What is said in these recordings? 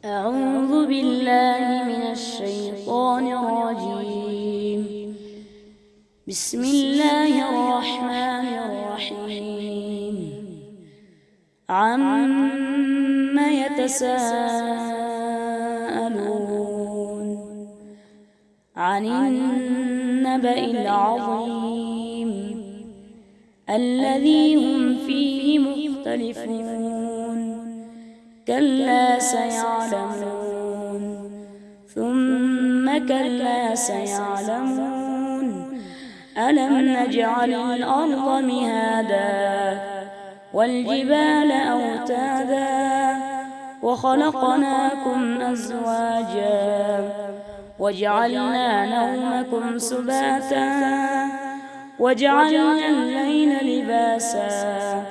أعوذ بالله من الشيطان الرجيم. بسم الله الرحمن الرحيم. عَمَّ يتساءلون عن النبأ العظيم الذي هم فيه مختلفون كلا سيعلمون ثم كلا سيعلمون ألم نجعل الأرض مهادا والجبال أوتادا وخلقناكم أزواجا وجعلنا نومكم سباتا وجعلنا الليل لباسا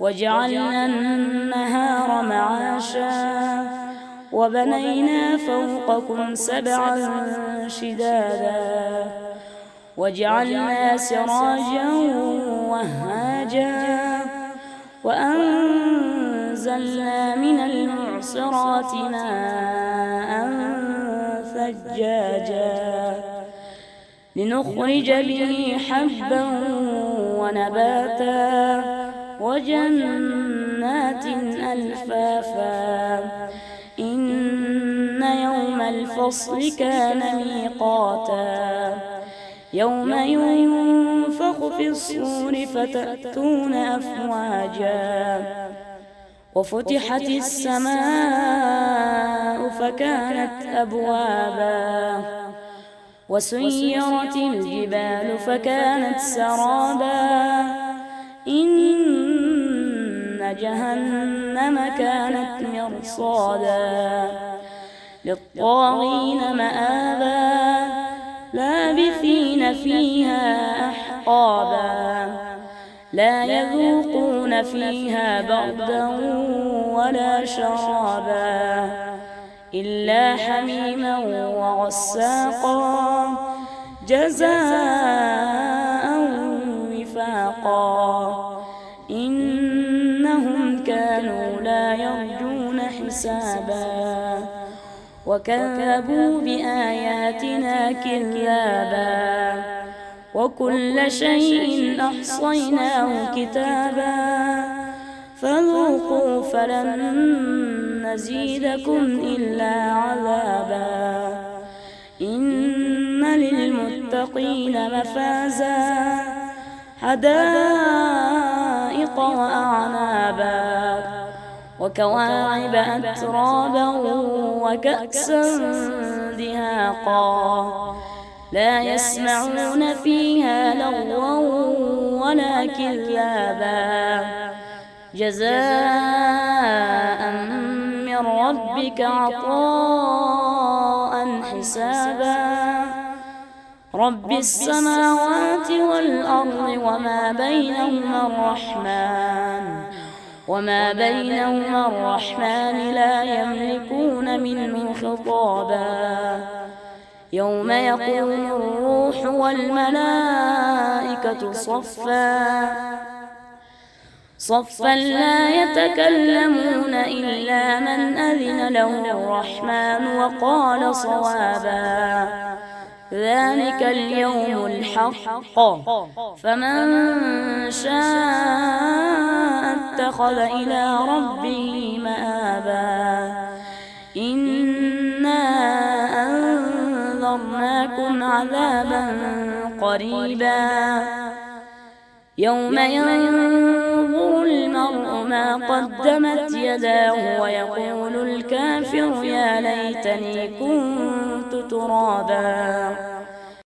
وجعلنا النهار معاشا وبنينا فوقكم سبعا شدادا وجعلنا سراجا وهاجا وأنزلنا من المعصرات ماء ثجاجا لنخرج به حبا ونباتا وجنات ألفافا إن يوم الفصل كان ميقاتا يوم ينفخ في الصور فتأتون أفواجا وفتحت السماء فكانت أبوابا وسيرت الجبال فكانت سرابا إن جهنم كانت مرصادا للطاغين مآبا لابثين فيها أحقابا لا يذوقون فيها بردا ولا شرابا إلا حميما وغساقا جزاء وفاقا إنهم كانوا لا يرجون حسابا وكذبوا بآياتنا كذابا وكل شيء أحصيناه كتابا فذوقوا فلن نزيدكم إلا عذابا إن للمتقين مفازا حدائق وأعنابا وكواعب أترابا وكأسا دهاقا لا يسمعون فيها لغوا ولا كذابا جزاء من ربك عطاء حسابا رب السماوات والأرض وما بينهما الرحمن لا يملكون منه خطابا يوم يقوم الروح والملائكة صفا لا يتكلمون إلا من أذن له الرحمن وقال صوابا ذلك اليوم الحق فمن شاء اتخذ إلى ربه مآبا إنا أنذرناكم عذابا قريبا يوم ينظر المرء ما قدمت يداه ويقول الكافر يا ليتني كنت ترابا